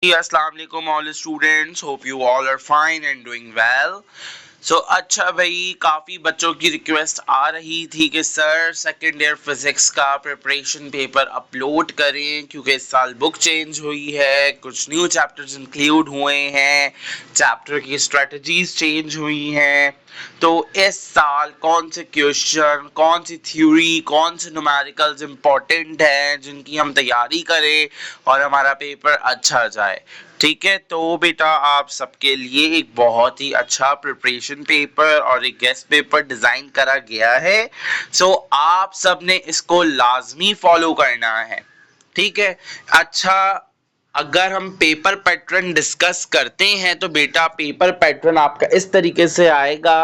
अस्सलाम वालेकुम all students, hope you all are fine and doing well. अच्छा भाई, काफ़ी बच्चों की रिक्वेस्ट आ रही थी कि सर सेकेंड ईयर फिज़िक्स का प्रिपरेशन पेपर अपलोड करें क्योंकि इस साल बुक चेंज हुई है, कुछ न्यू चैप्टर्स इंक्लूड हुए हैं, चैप्टर की स्ट्रेटजीज चेंज हुई हैं। तो इस साल कौन से क्वेश्चन, कौन सी थ्योरी, कौन से न्यूमेरिकल्स इम्पोर्टेंट हैं जिनकी हम तैयारी करें और हमारा पेपर अच्छा जाए। ठीक है, तो बेटा आप सबके लिए एक बहुत ही अच्छा प्रिपरेशन पेपर और एक गेस्ट पेपर डिजाइन करा गया है। आप सब ने इसको लाजमी फॉलो करना है। ठीक है। अच्छा, अगर हम पेपर पैटर्न डिस्कस करते हैं तो बेटा पेपर पैटर्न आपका इस तरीके से आएगा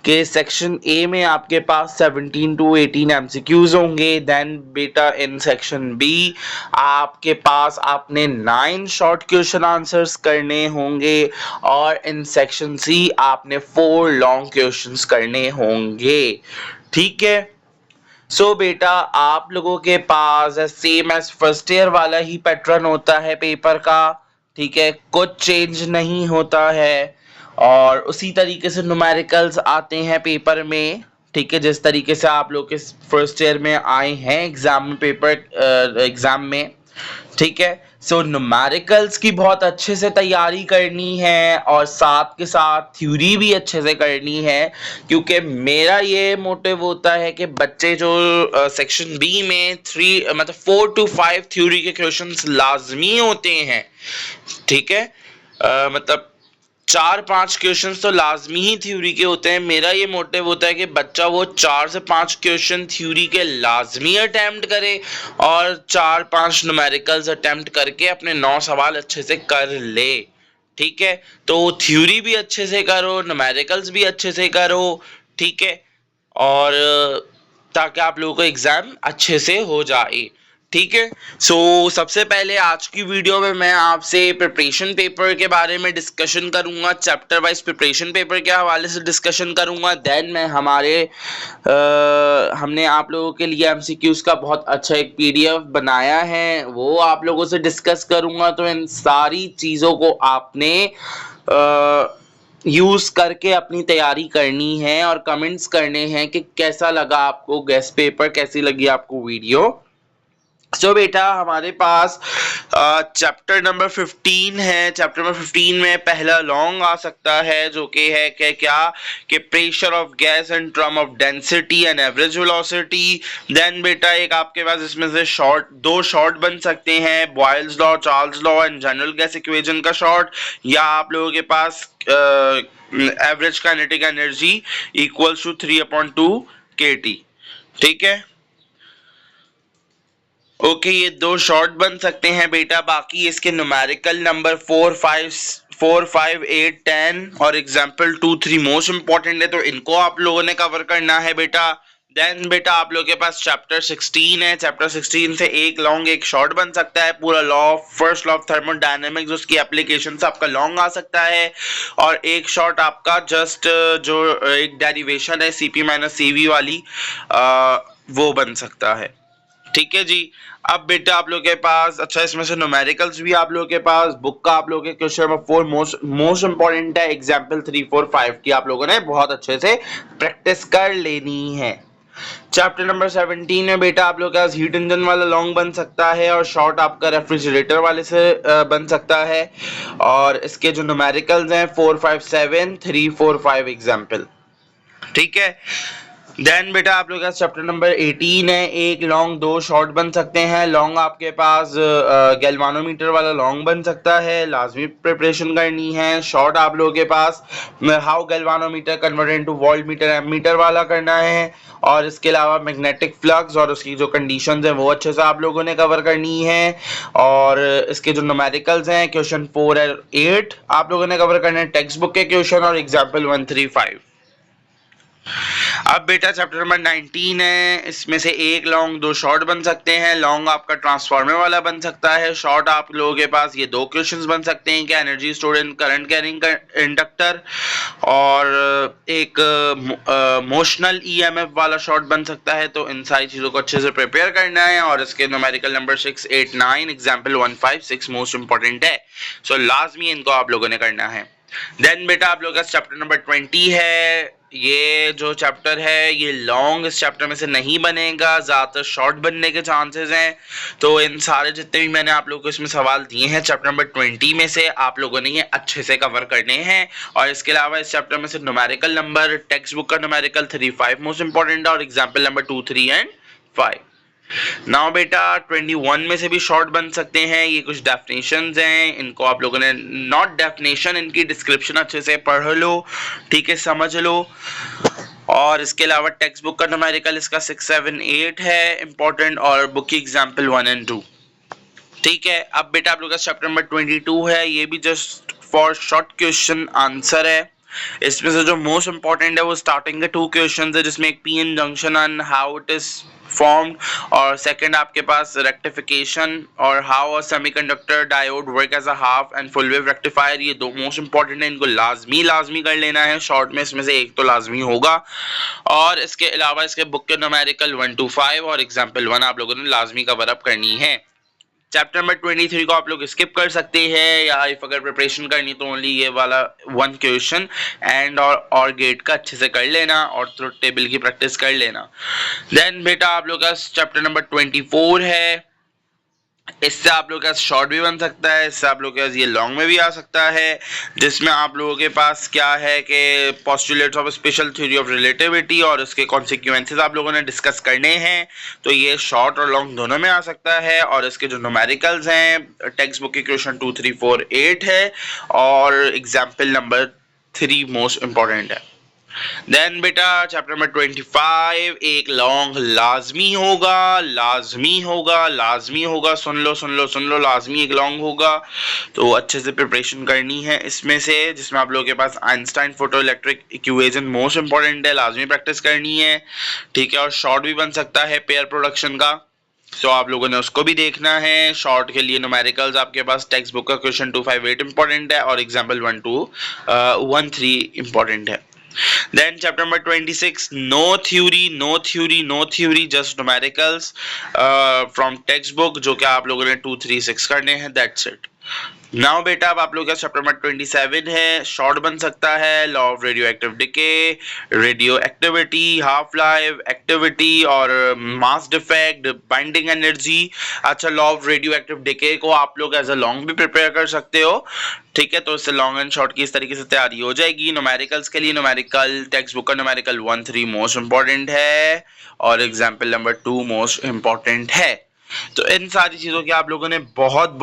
कि सेक्शन ए में आपके पास 17 टू 18 एमसीक्यूज होंगे। देन बेटा इन सेक्शन बी आपके पास आपने 9 शॉर्ट क्वेश्चन आंसर्स करने होंगे और इन सेक्शन सी आपने 4 लॉन्ग क्वेश्चंस करने होंगे। ठीक है। बेटा आप लोगों के पास सेम एज फर्स्ट ईयर वाला ही पैटर्न होता है पेपर का। ठीक है, कुछ चेंज नहीं होता है और उसी तरीके से न्यूमेरिकल्स आते हैं पेपर में। ठीक है, जिस तरीके से आप लोग के फर्स्ट ईयर में आए हैं एग्जाम में। ठीक है। न्यूमेरिकल्स की बहुत अच्छे से तैयारी करनी है और साथ के साथ थ्योरी भी अच्छे से करनी है, क्योंकि मेरा ये मोटिव होता है कि बच्चे जो सेक्शन बी में 4 to 5 थ्योरी के क्वेश्चंस लाजमी होते हैं। ठीक है। मतलब 4-5 क्वेश्चंस तो लाजमी ही थ्योरी के होते हैं। मेरा ये मोटिव होता है कि बच्चा वो 4 से 5 क्वेश्चन थ्योरी के लाजमी अटेम्प्ट करे और 4-5 न्यूमेरिकल्स अटेम्प्ट करके अपने 9 सवाल अच्छे से कर ले। ठीक है, तो थ्योरी भी अच्छे से करो, न्यूमेरिकल्स भी अच्छे से करो। ठीक है, और ताकि आप लोगों का एग्जाम अच्छे से हो जाए। ठीक है। सबसे पहले आज की वीडियो में मैं आपसे प्रिपरेशन पेपर के बारे में डिस्कशन करूंगा, चैप्टर वाइज प्रिपरेशन पेपर के हवाले से डिस्कशन करूंगा। देन मैं हमने आप लोगों के लिए एमसीक्यूज का बहुत अच्छा एक पीडीएफ बनाया है, वो आप लोगों से डिस्कस करूंगा। तो इन सारी चीज़ों को आपने यूज करके अपनी तैयारी करनी है और कमेंट्स करने हैं कि कैसा लगा आपको गेस्ट पेपर, कैसी लगी आपको वीडियो। बेटा हमारे पास चैप्टर नंबर 15 है। चैप्टर नंबर 15 में पहला लॉन्ग आ सकता है जो कि है क्या कि pressure of gas and term of density and average velocity. Then बेटा एक आपके पास इसमें से दो शॉर्ट बन सकते हैं, Boyle's law, Charles law and general gas equation का शॉर्ट, या आप लोगों के पास average kinetic energy equals to 3/2 kT। ठीक है। ओके, ये दो शॉर्ट बन सकते हैं बेटा। बाकी इसके न्यूमेरिकल नंबर 4, 5, 8, 10 और एग्जाम्पल 2, 3 मोस्ट इंपॉर्टेंट है, तो इनको आप लोगों ने कवर करना है बेटा। देन बेटा आप लोगों के पास चैप्टर 16 है। चैप्टर 16 से एक लॉन्ग एक शॉर्ट बन सकता है। पूरा फर्स्ट लॉ ऑफ थर्मोडायनेमिक्स उसकी एप्लीकेशन से आपका लॉन्ग आ सकता है और एक शॉर्ट आपका जस्ट जो एक डेरिवेशन है सीपी माइनस सीवी वाली, वो बन सकता है। ठीक है जी। अब बेटा आप लोग के पास इसमें से न्यूमेरिकल्स भी आप लोगों के पास बुक का आप लोगों के क्वेश्चन नंबर 4 मोस्ट इंपॉर्टेंट है। एग्जाम्पल 3, 4, 5 की आप लोगों ने बहुत अच्छे से प्रैक्टिस कर लेनी है। चैप्टर नंबर 17 में बेटा आप लोग के पास हीट इंजन वाला लॉन्ग बन सकता है और शॉर्ट आपका रेफ्रिजरेटर वाले से बन सकता है। और इसके जो न्यूमेरिकल्स हैं 4, 5, 7, 3, 4, 5 एग्जाम्पल। ठीक है। देन बेटा आप लोग का चैप्टर नंबर 18 है। एक लॉन्ग दो शॉर्ट बन सकते हैं। लॉन्ग आपके पास गैल्वानोमीटर वाला लॉन्ग बन सकता है, लाजमी प्रिपरेशन करनी है। शॉर्ट आप लोगों के पास how galvanometer convert into voltmeter ammeter वाला करना है। और इसके अलावा मैग्नेटिक फ्लक्स और उसकी जो कंडीशंस हैं वो अच्छे से आप लोगों ने कवर करनी है। और इसके जो न्यूमेरिकल्स हैं क्वेश्चन 4 और 8 आप लोगों ने कवर करना है, टेक्स्ट बुक के क्वेश्चन और एग्जाम्पल 1, 3, 5। अब बेटा चैप्टर नंबर 19 है, इसमें से एक लॉन्ग दो शॉर्ट बन सकते हैं। लॉन्ग आपका ट्रांसफार्मर वाला बन सकता है, शॉर्ट आप लोगों के पास ये दो क्वेश्चंस बन सकते हैं कि energy stored in current carrying inductor, और एक मोशनल ईएमएफ वाला शॉर्ट बन सकता है। तो इन सारी चीज़ों को अच्छे से प्रिपेयर करना है, और इसके numerical number 6, 8, 9 example 1, 5, 6 most important है। सो लाजमी इनको आप लोगों ने करना है। देन बेटा आप लोगों का चैप्टर नंबर 20 है। ये जो चैप्टर है ये लॉन्ग इस चैप्टर में से नहीं बनेगा, ज़्यादातर शॉर्ट बनने के चांसेस हैं। तो इन सारे जितने भी मैंने आप लोगों को इसमें सवाल दिए हैं चैप्टर नंबर 20 में से आप लोगों ने ये अच्छे से कवर करने हैं। और इसके अलावा इस चैप्टर में से न्यूमेरिकल नंबर, टेक्स्ट बुक का न्यूमेरिकल 3, 5 मोस्ट इंपॉर्टेंट है, और एग्जाम्पल नंबर 2, 3 एंड 5। नाउ बेटा 21 में से भी शॉर्ट बन सकते हैं। ये कुछ डेफिनेशंस हैं, इनको आप लोगों ने नॉट डेफिनेशन, इनकी डिस्क्रिप्शन अच्छे से पढ़ लो, ठीक है, समझ लो। और इसके अलावा टेक्स्ट बुक का न्यूमेरिकल इसका 6, 7, 8 है इंपॉर्टेंट, और बुक की एग्जाम्पल 1 एंड 2, ठीक है। अब बेटा आप लोग का चैप्टर नंबर 22 है, ये भी just for short question answer है। इसमें से जो मोस्ट इंपॉर्टेंट है वो स्टार्टिंग के 2 क्वेश्चन है, जिसमें एक PN junction and how it is formed, और सेकंड आपके पास रेक्टिफिकेशन और how a semiconductor diode work as a half and full wave rectifier. ये दो मोस्ट इंपॉर्टेंट है, इनको लाजमी कर लेना है। शॉर्ट में इसमें से एक तो लाजमी होगा, और इसके अलावा इसके बुक के न्यूमेरिकल 1 to 5 और एग्जाम्पल 1 आप लोगों ने लाजमी कवर अप करनी है। चैप्टर नंबर 23 को आप लोग स्किप कर सकते हैं, या इफ अगर प्रिपरेशन करनी तो ओनली ये वाला 1 क्वेश्चन एंड और गेट का अच्छे से कर लेना, और ट्रुथ टेबल की प्रैक्टिस कर लेना। देन बेटा आप लोग का चैप्टर नंबर 24 है, इससे आप लोग का शॉर्ट भी बन सकता है, इससे आप लोग का ये लॉन्ग में भी आ सकता है, जिसमें आप लोगों के पास क्या है कि postulates of special theory of relativity और उसके कॉन्सिक्वेंसेस आप लोगों ने डिस्कस करने हैं। तो ये शॉर्ट और लॉन्ग दोनों में आ सकता है, और इसके जो न्यूमेरिकल्स हैं टेक्स्ट बुक के क्वेश्चन 2, 3, 4, 8 है, और एग्जाम्पल नंबर 3 मोस्ट इंपॉर्टेंट है। देन बेटा चैप्टर नंबर 25 एक लॉन्ग लाजमी होगा, सुन लो, लाजमी एक लॉन्ग होगा। तो अच्छे से प्रिपरेशन करनी है इसमें से, जिसमें आप लोगों के पास Einstein photoelectric equation most important है, लाजमी प्रैक्टिस करनी है, ठीक है। और शॉर्ट भी बन सकता है पेयर प्रोडक्शन का, तो आप लोगों ने उसको भी देखना है। शॉर्ट के लिए न्यूमेरिकल्स आपके पास टेक्स्ट बुक का क्वेश्चन 2, 5, 8 इंपॉर्टेंट है, और एग्जाम्पल 1, 2, 1, 3 इंपॉर्टेंट है। Then chapter number 26, no theory, just numericals from textbook, जो कि आप लोगों ने 2, 3, 6 करने हैं, that's it. नाउ बेटा अब आप लोग का चैप्टर नंबर 27 है, शॉर्ट बन सकता है, law of radio active decay, radio activity, half life activity, और मास डिफेक्ट, बाइंडिंग एनर्जी। अच्छा, law of radio active decay को आप लोग एज अ लॉन्ग भी प्रिपेयर कर सकते हो, ठीक है। तो इससे लॉन्ग एंड शॉर्ट की इस तरीके से तैयारी हो जाएगी। न्यूमेरिकल्स के लिए न्यूमेरिकल टेक्स्ट बुक का न्यूमेरिकल 1, 3 मोस्ट इंपॉर्टेंट है, और एग्जाम्पल नंबर 2 मोस्ट इंपॉर्टेंट है। तो इन सारी चीज़ों की आप लोगों ने बहुत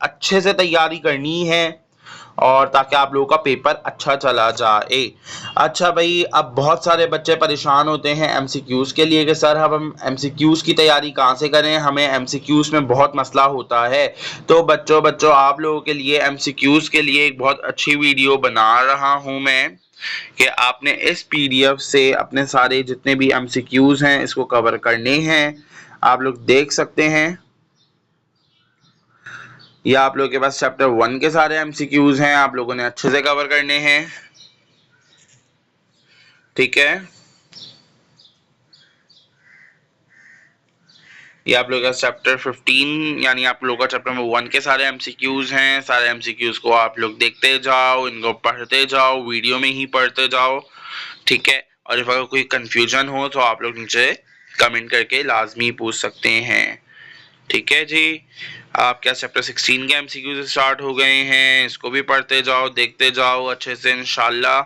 अच्छे से तैयारी करनी है, और ताकि आप लोगों का पेपर अच्छा चला जाए। अच्छा भाई, अब बहुत सारे बच्चे परेशान होते हैं एमसीक्यूज़ के लिए कि सर हम एमसीक्यूज़ की तैयारी कहाँ से करें, हमें एमसीक्यूज़ में बहुत मसला होता है। तो बच्चों आप लोगों के लिए एमसीक्यूज़ के लिए एक बहुत अच्छी वीडियो बना रहा हूँ मैं, कि आपने इस पीडीएफ से अपने सारे जितने भी एमसीक्यूज़ हैं इसको कवर करने हैं। आप लोग देख सकते हैं, ये आप लोगों के पास चैप्टर 1 के सारे एमसीक्यूज हैं, आप लोगों ने अच्छे से कवर करने हैं, ठीक है। ये आप लोगों का चैप्टर 15 यानी आप लोगों का चैप्टर नंबर 1 के सारे एमसीक्यूज हैं। सारे एमसीक्यूज को आप लोग देखते जाओ, इनको पढ़ते जाओ, वीडियो में ही पढ़ते जाओ, ठीक है। और if अगर कोई कंफ्यूजन हो तो आप लोग नीचे कमेंट करके लाजमी पूछ सकते हैं, ठीक है जी। आपके चैप्टर 16 के एमसीक्यूज स्टार्ट हो गए हैं, इसको भी पढ़ते जाओ, देखते जाओ अच्छे से, इंशाल्लाह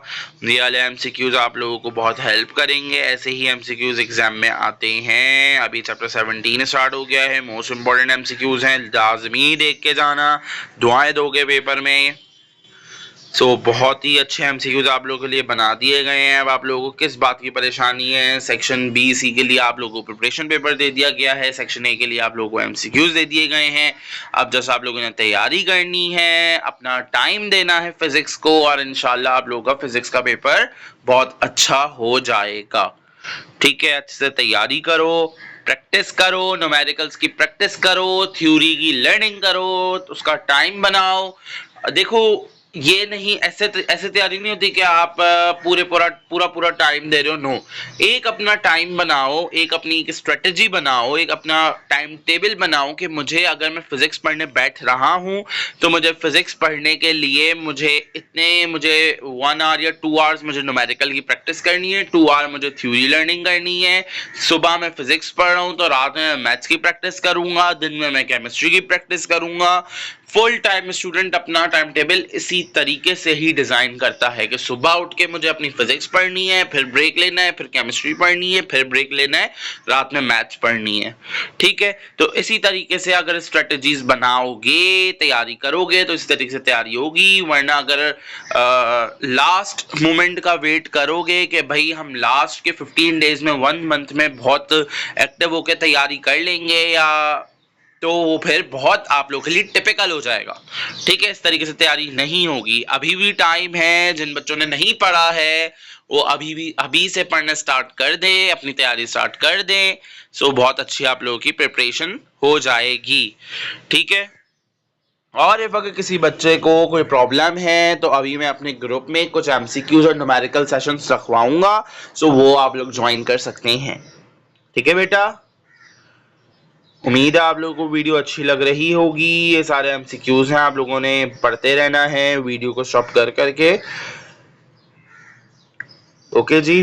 ये वाले एमसीक्यूज आप लोगों को बहुत हेल्प करेंगे। ऐसे ही एमसीक्यूज एग्जाम में आते हैं। अभी चैप्टर 17 स्टार्ट हो गया है, मोस्ट इंपॉर्टेंट एमसीक्यूज हैं, लाजमी देख के जाना, दुआएं दोगे पेपर में, बहुत ही अच्छे एमसीक्यूज आप लोगों के लिए बना दिए गए हैं। अब आप लोगों को किस बात की परेशानी है? सेक्शन बी सी के लिए आप लोगों को प्रिपरेशन पेपर दे दिया गया है, सेक्शन ए के लिए आप लोगों को एमसीक्यूज दे दिए गए हैं। अब जैसा आप लोगों ने तैयारी करनी है, अपना टाइम देना है फिजिक्स को, और इंशाल्लाह आप लोगों का फिजिक्स का पेपर बहुत अच्छा हो जाएगा। ठीक है, अच्छे से तैयारी करो, प्रैक्टिस करो, न्यूमेरिकल्स की प्रैक्टिस करो, थ्योरी की लर्निंग करो, उसका टाइम बनाओ। देखो, ये नहीं, ऐसे तैयारी नहीं होती कि आप पूरा टाइम दे रहे हो। नो, एक अपना टाइम बनाओ, एक अपनी एक स्ट्रेटेजी बनाओ, एक अपना टाइम टेबल बनाओ कि मुझे, अगर मैं फिजिक्स पढ़ने बैठ रहा हूँ तो मुझे फिजिक्स पढ़ने के लिए मुझे 1 आवर या 2 आवर्स मुझे न्यूमेरिकल की प्रैक्टिस करनी है, 2 आवर मुझे थ्योरी लर्निंग करनी है। सुबह मैं फिजिक्स पढ़ रहा हूँ तो रात में मैथ्स की प्रैक्टिस करूंगा, दिन में मैं केमिस्ट्री की प्रैक्टिस करूंगा। फुल टाइम स्टूडेंट अपना टाइम टेबल इसी तरीके से ही डिजाइन करता है कि सुबह उठ के मुझे अपनी फिजिक्स पढ़नी है, फिर ब्रेक लेना है, फिर केमिस्ट्री पढ़नी है, फिर ब्रेक लेना है, रात में मैथ्स पढ़नी है। ठीक है, तो इसी तरीके से अगर स्ट्रेटजीज बनाओगे, तैयारी करोगे, तो इसी तरीके से तैयारी होगी। वरना अगर लास्ट मोमेंट का वेट करोगे कि भाई हम लास्ट के 15 डेज में 1 मंथ में बहुत एक्टिव होकर तैयारी कर लेंगे, या तो वो फिर बहुत आप लोगों के लिए टिपिकल हो जाएगा। ठीक है, इस तरीके से तैयारी नहीं होगी। अभी भी टाइम है, जिन बच्चों ने नहीं पढ़ा है वो अभी से पढ़ना स्टार्ट कर दे, अपनी तैयारी स्टार्ट कर दे। बहुत अच्छी आप लोगों की प्रिपरेशन हो जाएगी। ठीक है, और if अगर किसी बच्चे को कोई प्रॉब्लम है तो अभी मैं अपने ग्रुप में कुछ एमसीक्यूज और न्यूमेरिकल सेशंस रखवाऊंगा, वो आप लोग ज्वाइन कर सकते हैं। ठीक है बेटा, उम्मीद है आप लोगों को वीडियो अच्छी लग रही होगी। ये सारे एमसीक्यूज हैं, आप लोगों ने पढ़ते रहना है वीडियो को स्टॉप कर करके। ओके जी,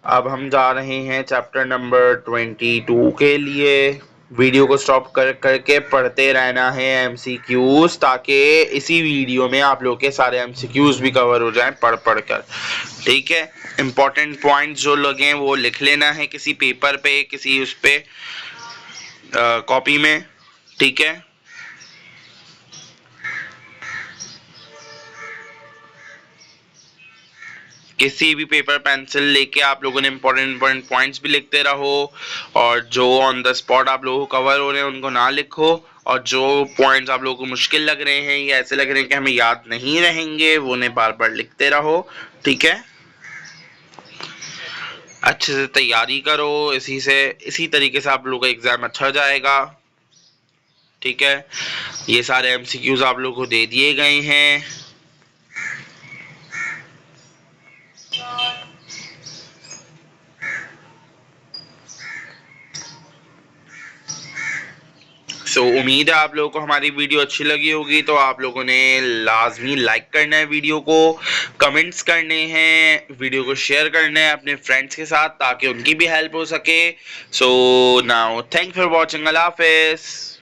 अब हम जा रहे हैं चैप्टर नंबर 22 के लिए। वीडियो को स्टॉप कर करके पढ़ते रहना है एमसीक्यूज, ताकि इसी वीडियो में आप लोग के सारे एमसीक्यूज भी कवर हो जाएं पढ़ पढ़ कर। ठीक है, इंपॉर्टेंट पॉइंट्स जो लगे वो लिख लेना है किसी पेपर पे, किसी उस पे कॉपी में। ठीक है, किसी भी पेपर पेंसिल लेके आप लोगों ने इंपॉर्टेंट पॉइंट्स भी लिखते रहो, और जो ऑन द स्पॉट आप लोगों को कवर हो रहे हैं उनको ना लिखो, और जो पॉइंट्स आप लोगों को मुश्किल लग रहे हैं या ऐसे लग रहे हैं कि हमें याद नहीं रहेंगे, वो उन्हें बार बार लिखते रहो। ठीक है, अच्छे से तैयारी करो, इसी तरीके से आप लोगों का एग्जाम अच्छा जाएगा। ठीक है, ये सारे एमसीक्यूज आप लोगों को दे दिए गए हैं। उम्मीद है आप लोगों को हमारी वीडियो अच्छी लगी होगी। तो आप लोगों ने लाजमी लाइक करना है वीडियो को, कमेंट्स करने हैं, वीडियो को शेयर करना है अपने फ्रेंड्स के साथ ताकि उनकी भी हेल्प हो सके। नाउ थैंक फॉर वॉचिंग, अल्लाह हाफिज़।